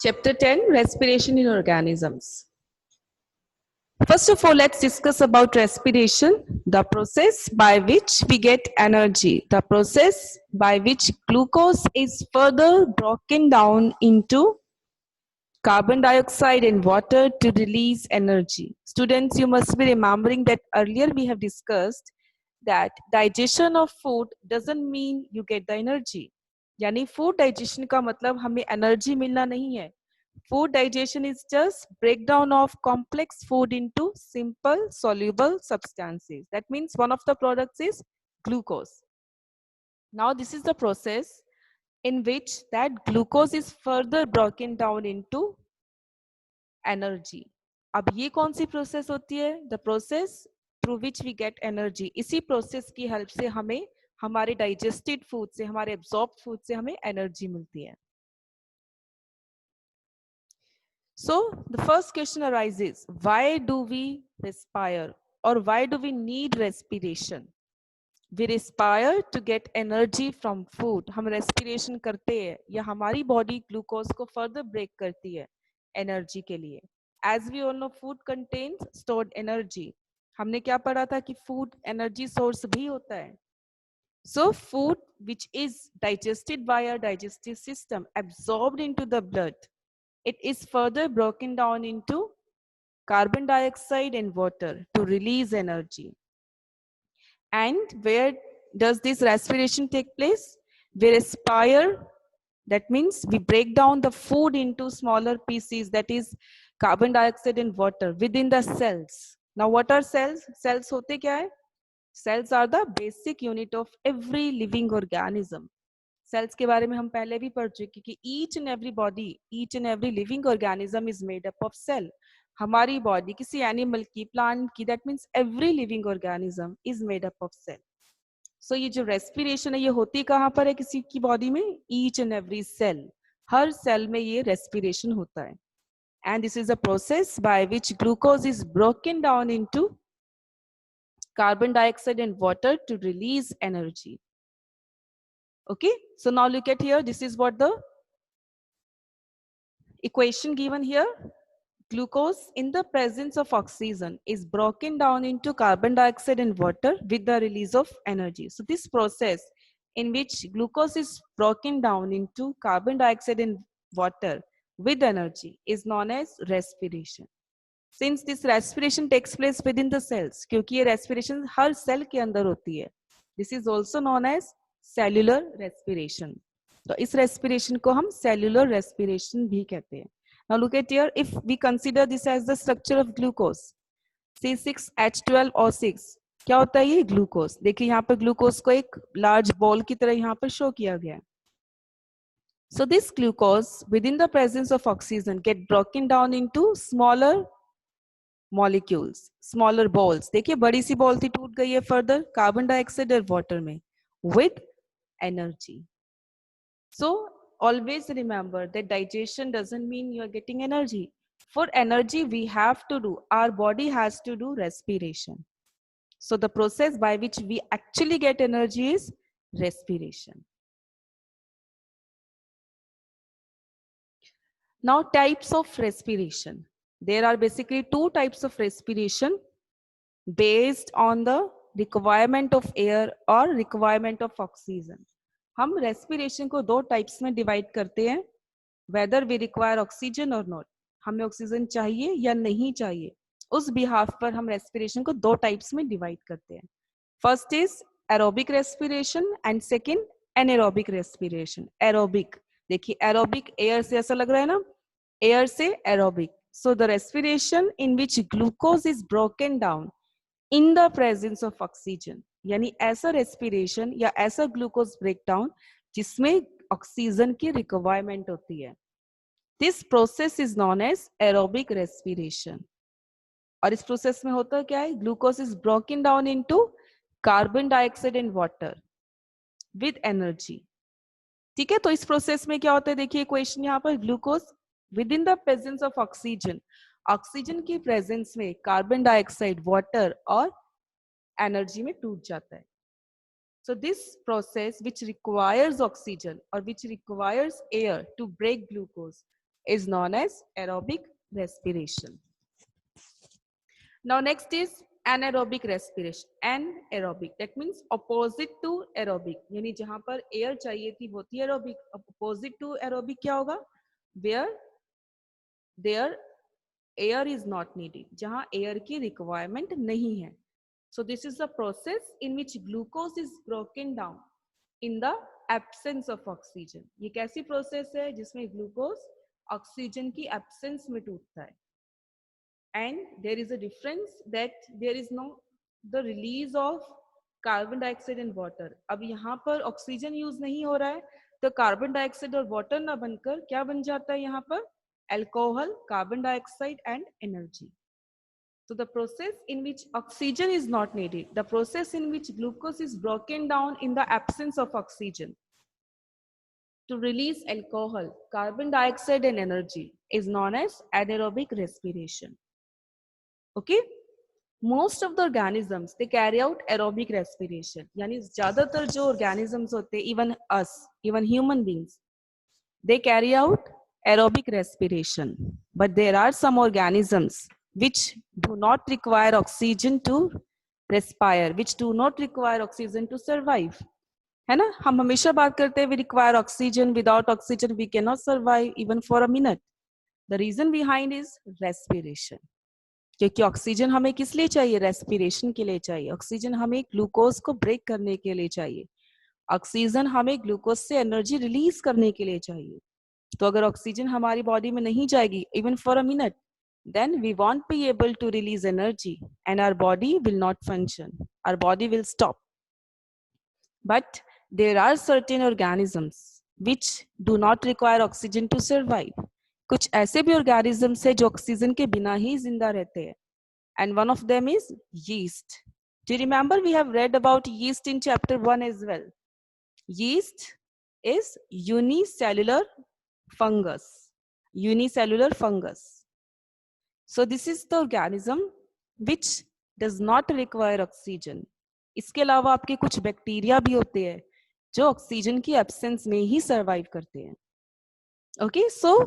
Chapter 10, Respiration in Organisms. First of all, let's discuss about respiration, the process by which we get energy, the process by which glucose is further broken down into carbon dioxide and water to release energy. Students, you must be remembering that earlier we have discussed that digestion of food doesn't mean you get the energy. यानी food digestion का मतलब हमें energy मिलना नहीं है. Food digestion is just breakdown of complex food into simple soluble substances. That means one of the products is glucose. Now this is the process in which that glucose is further broken down into energy. अब ये कौन सी process होती है? The process through which we get energy. इसी process की help से हमें हमारे डाइजेस्टेड फूड से, हमारे एब्जॉर्ब फूड से हमें एनर्जी मिलती है. So the first question arises, why do we respire or why do we need respiration? We respire to get energy from food. हम respiration करते हैं या हमारी body glucose को further break करती है energy के लिए. As we all know, food contains stored energy. हमने क्या पढ़ा था कि food energy source भी होता है. So food which is digested by our digestive system, absorbed into the blood, it is further broken down into carbon dioxide and water to release energy. And where does this respiration take place? We respire, that means we break down the food into smaller pieces, that is carbon dioxide and water within the cells. Now what are cells? Cells hote kya hai? Cells are the basic unit of every living organism. Cells के बारे में हम पहले भी पढ़ चुके कि each and every body, each and every living organism is made up of cell. हमारी body किसी animal की, plant की, that means every living organism is made up of cell. So ये जो respiration है ये होती कहाँ पर है किसी की body में? Each and every cell. Her cell में ये respiration होता है. And this is a process by which glucose is broken down into carbon dioxide and water to release energy. Okay, so now look at here. This is what the equation given here. Glucose in the presence of oxygen is broken down into carbon dioxide and water with the release of energy. So this process in which glucose is broken down into carbon dioxide and water with energy is known as respiration. Since this respiration takes place within the cells, क्योंकि ये respiration हर cell के अंदर होती है, this is also known as cellular respiration. तो इस respiration को हम cellular respiration भी कहते हैं. Now look at here, if we consider this as the structure of glucose, C6H12O6, क्या होता है ये ग्लूकोज? देखिए यहाँ पर ग्लूकोज को एक लार्ज बॉल की तरह यहाँ पर शो किया गया है. So this glucose within the presence of oxygen get broken down into smaller molecules, smaller balls. देखिए बड़ी सी बॉल थी टूट गई है further कार्बन डाइऑक्साइड और वाटर में with energy. So always remember that digestion doesn't mean you are getting energy. For energy we have to do, our body has to do respiration. So the process by which we actually get energy is respiration. Now types of respiration. There are basically two types of respiration based on the requirement of air or requirement of oxygen. हम respiration को दो types में divide करते हैं, whether we require oxygen or not. हमें oxygen चाहिए या नहीं चाहिए, उस behalf पर हम respiration को दो types में divide करते हैं. First is aerobic respiration and second anaerobic respiration. Aerobic, देखिए aerobic air से ऐसा लग रहा है ना, air से aerobic. So the respiration in which glucose is broken down in the presence of oxygen, यानी ऐसा respiration या ऐसा glucose breakdown जिसमें oxygen की requirement होती है. This process is known as aerobic respiration. और इस process में होता क्या है? Glucose is broken down into carbon dioxide and water with energy. ठीक है, तो इस प्रोसेस में क्या होता है? देखिए इक्वेशन यहाँ पर, glucose with in the presence of oxygen, oxygen की प्रेजेंस में कार्बन डाइऑक्साइड, वाटर और एनर्जी में टूट जाता है. So this process which requires oxygen और which requires air to break glucose is known as aerobic respiration. Now next is anaerobic respiration. Anaerobic, that means opposite to aerobic, यानी जहां पर air चाहिए थी वो थी aerobic. Opposite to aerobic क्या होगा? Where there air is not needed, जहां air की requirement नहीं है. So this is the process in which glucose is broken down in the absence of oxygen. ये कैसी प्रोसेस है जिसमें ग्लूकोज ऑक्सीजन की एब्सेंस में टूटता है. And there is a difference that there is no the release of carbon dioxide and water. अब यहाँ पर ऑक्सीजन यूज नहीं हो रहा है तो कार्बन डाइऑक्साइड और वाटर ना बनकर क्या बन जाता है यहाँ पर? Alcohol, carbon dioxide and energy. So the process in which oxygen is not needed, the process in which glucose is broken down in the absence of oxygen to release alcohol, carbon dioxide and energy is known as anaerobic respiration. Okay? Most of the organisms, they carry out aerobic respiration. यानी ज़्यादातर जो organisms होते हैं, even us, even human beings, they carry out aerobic respiration. But there are some organisms which do not require oxygen to respire, which do not require oxygen to survive. है ना? हम हमेशा बात करते हैं we require oxygen, without oxygen we cannot survive even for a minute. The reason behind is respiration. क्योंकि oxygen हमें किस लिए चाहिए? रेस्पिरेशन के लिए चाहिए. ऑक्सीजन हमें ग्लूकोज को ब्रेक करने के लिए चाहिए. ऑक्सीजन हमें ग्लूकोज से एनर्जी रिलीज करने के लिए चाहिए. तो अगर ऑक्सीजन हमारी बॉडी में नहीं जाएगी even for a minute, then we won't be able to release energy and our body will not function. Our body will stop. But there are certain organisms which do not require oxygen to survive. कुछ ऐसे भी organisms है जो oxygen के बिना ही जिंदा रहते हैं. And one of them is yeast. Do you remember we have read about yeast in chapter 1 as well? Yeast is unicellular fungus. Unicellular fungus. So this is the organism which does not require oxygen. इसके अलावा आपके कुछ bacteria भी होते हैं जो oxygen की absence में ही सर्वाइव करते हैं. Okay, so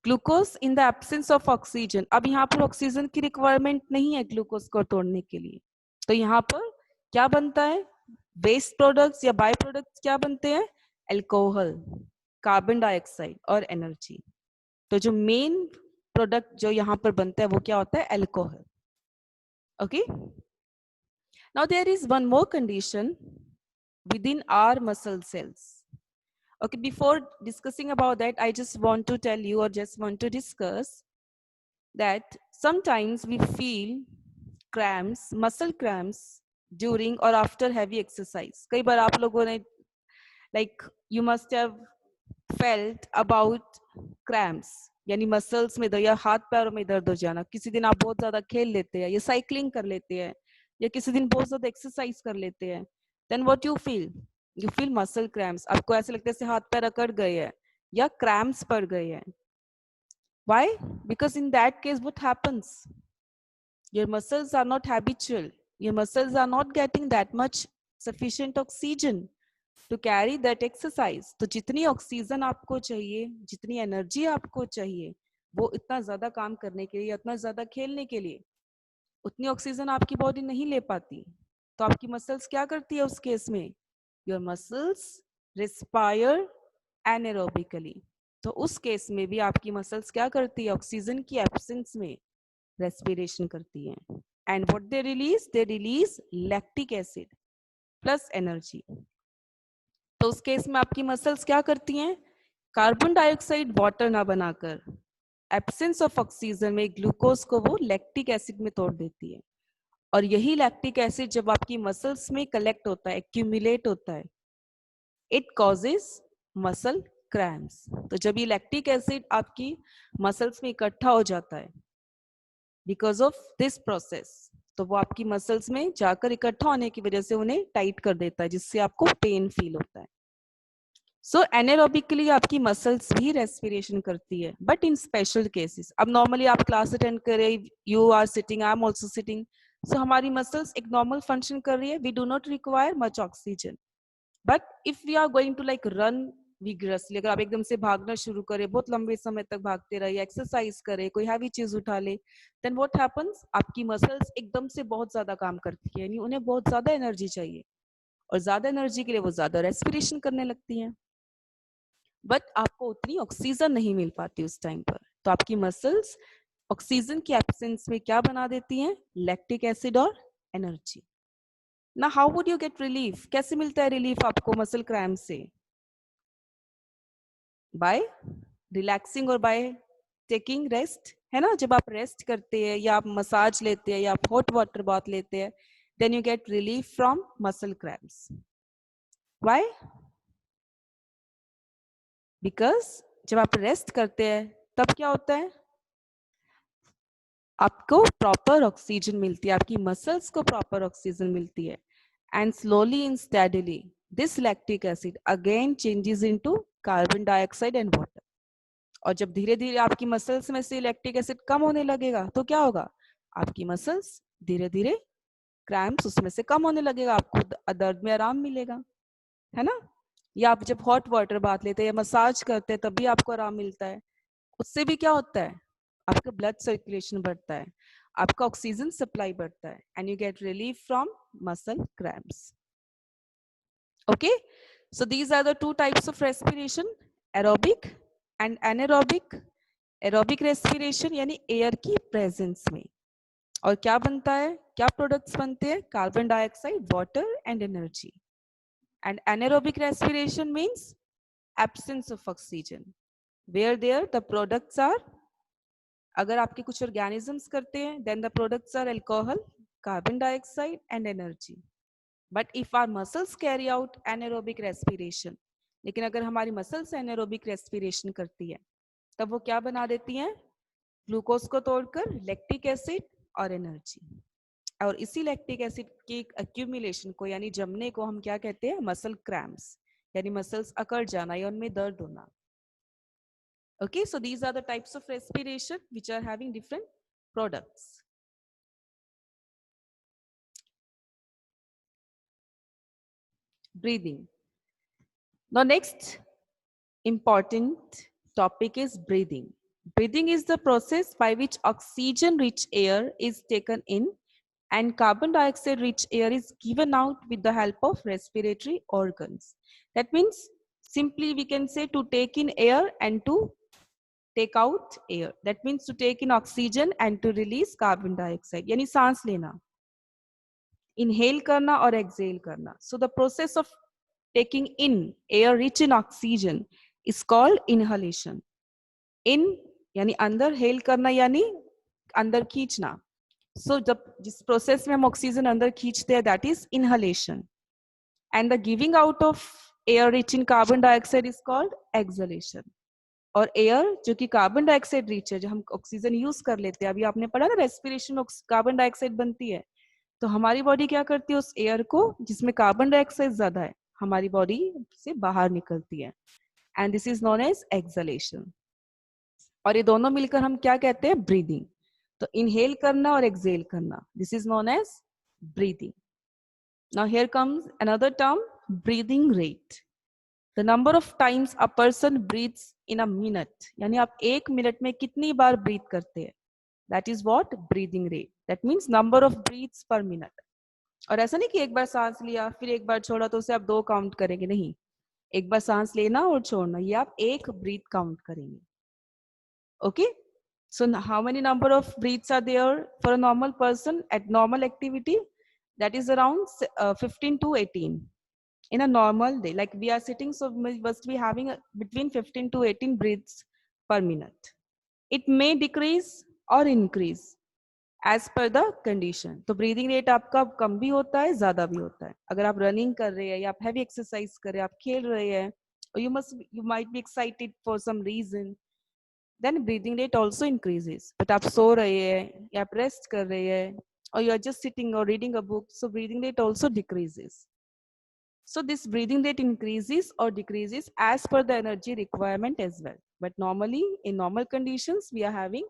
glucose in the absence of oxygen. अब यहाँ पर ऑक्सीजन की रिक्वायरमेंट नहीं है ग्लूकोज को तोड़ने के लिए, तो यहाँ पर क्या बनता है? वेस्ट प्रोडक्ट्स या बाय प्रोडक्ट्स क्या बनते हैं? अल्कोहल, कार्बन डाइऑक्साइड और एनर्जी. तो जो मेन प्रोडक्ट जो यहाँ पर बनता है वो क्या होता है? Alcohol. Okay, now there is one more condition within our muscle cells. Okay, before discussing about that, I just want to tell you or just want to discuss that sometimes we feel cramps, muscle cramps during or after heavy exercise. कई बार आप लोगों ने like you must have felt about cramps, यानी muscles में दर्द या हाथ पैरों में दर्द हो जाना. किसी दिन आप बहुत ज्यादा खेल लेते हैं या साइकिलिंग कर लेते हैं या किसी दिन बहुत ज्यादा एक्सरसाइज कर लेते हैं. Then what you feel? You feel muscle cramps. आपको ऐसे लगता है जैसे हाथ पैर अकड़ गए हैं या cramps पड़ गए हैं. Why? Because in that case what happens? Your muscles are not habitual. Your muscles are not getting that much sufficient oxygen to carry that exercise. तो जितनी ऑक्सीजन आपको चाहिए, जितनी एनर्जी आपको चाहिए, वो इतना ज्यादा काम करने के लिए, इतना ज्यादा खेलने के लिए, उतनी ऑक्सीजन आपकी बॉडी नहीं ले पाती. तो आपकी मसल्स क्या करती है उस केस में? Your muscles respire anaerobically. तो उस केस में भी आपकी मसल्स क्या करती है? ऑक्सीजन की एब्सेंस में रेस्पिरेशन करती है. And what they release lactic acid plus energy. तो उस केस में आपकी मसल्स क्या करती हैं? कार्बन डाइऑक्साइड वाटर ना बनाकर एब्सेंस ऑफ ऑक्सीजन में ग्लूकोज को वो लैक्टिक एसिड में तोड़ देती है. और यही लैक्टिक एसिड जब आपकी मसल्स में कलेक्ट होता है, एक्यूमुलेट होता है, इट कॉजेज मसल क्रैम्प्स. तो जब ये लैक्टिक एसिड आपकी मसल्स में इकट्ठा हो जाता है बिकॉज ऑफ दिस प्रोसेस, तो वो आपकी मसल्स में जाकर इकट्ठा होने की वजह से उन्हें टाइट कर देता है, जिससे आपको पेन फील होता है. सो एनारोबिकली आपकी मसल्स भी रेस्पिरेशन करती है, बट इन स्पेशल केसेस. अब नॉर्मली आप क्लास अटेंड करें, you are sitting, I am also sitting, so हमारी मसल्स एक नॉर्मल फंक्शन कर रही है, we do not require much oxygen. But if we are going to like run vigorously. अगर आप एकदम से भागना शुरू करें, बहुत लंबे समय तक भागते रहिए, एक्सरसाइज करें, कोई हैवी चीज उठा ले, देन व्हाट हैपेंस, आपकी मसल्स एकदम से बहुत ज्यादा काम करती है, यानी उन्हें बहुत ज्यादा एनर्जी चाहिए, और ज्यादा एनर्जी के लिए वो ज्यादा रेस्पिरेशन करने लगती हैं, बट आपको उतनी ऑक्सीजन नहीं मिल पाती उस टाइम पर, तो आपकी मसल्स ऑक्सीजन की एब्सेंस में क्या बना देती हैं, लैक्टिक एसिड और एनर्जी। ना how would you get relief, कैसे मिलता है रिलीफ आपको मसल क्रैम्प से, बाय रिलैक्सिंग और बाय टेकिंग रेस्ट, है ना। जब आप रेस्ट करते हैं या आप मसाज लेते हैं या आप हॉट वाटर बाथ लेते हैं, then you get relief from muscle cramps. Why? Because जब आप रेस्ट करते हैं तब क्या होता है, आपको प्रॉपर ऑक्सीजन मिलती है, आपकी मसल्स को प्रॉपर ऑक्सीजन मिलती है, and slowly and steadily this lactic acid again changes into carbon dioxide and water. और जब धीरे धीरे आपकी मसल्स में से लैक्टिक एसिड कम होने लगेगा तो क्या होगा, आपकी मसल्स धीरे धीरे क्रैम्प्स उसमें से कम होने लगेगा, आपको दर्द में आराम मिलेगा, है ना। या आप जब हॉट वाटर बाथ लेते हैं या मसाज करते हैं तब भी आपको आराम मिलता है, उससे भी क्या होता है, आपका ब्लड सर्कुलेशन बढ़ता है, आपका ऑक्सीजन सप्लाई बढ़ता है, and you get relief from muscle cramps. Okay, so these are the two types of respiration, aerobic and anaerobic. Aerobic respiration यानी एयर की प्रेजेंस में, और क्या बनता है, क्या प्रोडक्ट्स बनते हैं, carbon dioxide, water and energy. And anaerobic respiration means absence of oxygen, where there the products are, अगर आपके कुछ ऑर्गेनिजम्स करते हैं then the products are alcohol, carbon dioxide and energy. But if our muscles carry out anaerobic respiration, लेकिन अगर हमारी muscles anaerobic respiration करती है तब वो क्या बना देती हैं, ग्लूकोज को तोड़कर लैक्टिक एसिड और एनर्जी। और इसी लैक्टिक एसिड की एक्यूमुलेशन को यानी जमने को हम क्या कहते हैं, मसल क्रैम्प्स, यानी मसल्स अकड़ जाना या उनमें दर्द होना। Okay, so these are the types of respiration which are having different products. Breathing. Now next important topic is breathing. Breathing is the process by which oxygen rich air is taken in and carbon dioxide rich air is given out with the help of respiratory organs. That means simply we can say to take in air and to take out air. That means to take in oxygen and to release carbon dioxide. यानी सांस लेना, inhale करना और exhale करना. So the process of taking in air rich in oxygen is called inhalation. In यानी अंदर, hail करना यानी अंदर खींचना. So जब जिस प्रोसेस में हम ऑक्सीजन अंदर खींचते हैं that is inhalation. And the giving out of air rich in carbon dioxide is called exhalation. और एयर जो कि कार्बन डाइऑक्साइड रिच है, जो हम ऑक्सीजन यूज कर लेते हैं, अभी आपने पढ़ा ना रेस्पिरेशन में कार्बन डाइऑक्साइड बनती है, तो हमारी बॉडी क्या करती है, उस एयर को जिसमें कार्बन डाइऑक्साइड ज्यादा है हमारी बॉडी से बाहर निकलती है, and this is known as exhalation. और ये दोनों मिलकर हम क्या कहते हैं, ब्रीदिंग। तो इनहेल करना और एक्सहेल करना, this is known as breathing. Now here comes another term, breathing rate. The number of times a person breathes in a minute, यानी आप एक मिनट में कितनी बार ब्रीथ करते हैं, that is what breathing rate, that means number of breaths per minute। और ऐसा नहीं कि एक बार सांस लिया फिर एक बार छोड़ा तो उसे आप 2 काउंट करेंगे, नहीं, एक बार सांस लेना और छोड़ना, ये आप एक ब्रीथ काउंट करेंगे। Okay, so how many number of breaths are there for a normal person at normal activity? That is around 15 to 18 in a normal day, like we are sitting, so we must be having between 15 to 18 breaths per minute. It may decrease or increase as per the condition. तो breathing rate आपका कम भी होता है, ज्यादा भी होता है। अगर आप रनिंग कर रहे हैं या आप heavy exercise कर रहे हैं, आप खेल रहे हैं, or you might be excited for some reason, then breathing rate also increases. But आप सो रहे हैं या आप rest कर रहे हैं, or you are just sitting or reading a book, so breathing rate also decreases. So this breathing rate increases or decreases as per the energy requirement as well. But normally, in normal conditions, we are having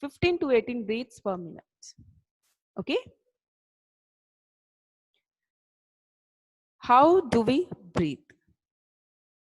15 to 18 breaths per minute. Okay? How do we breathe?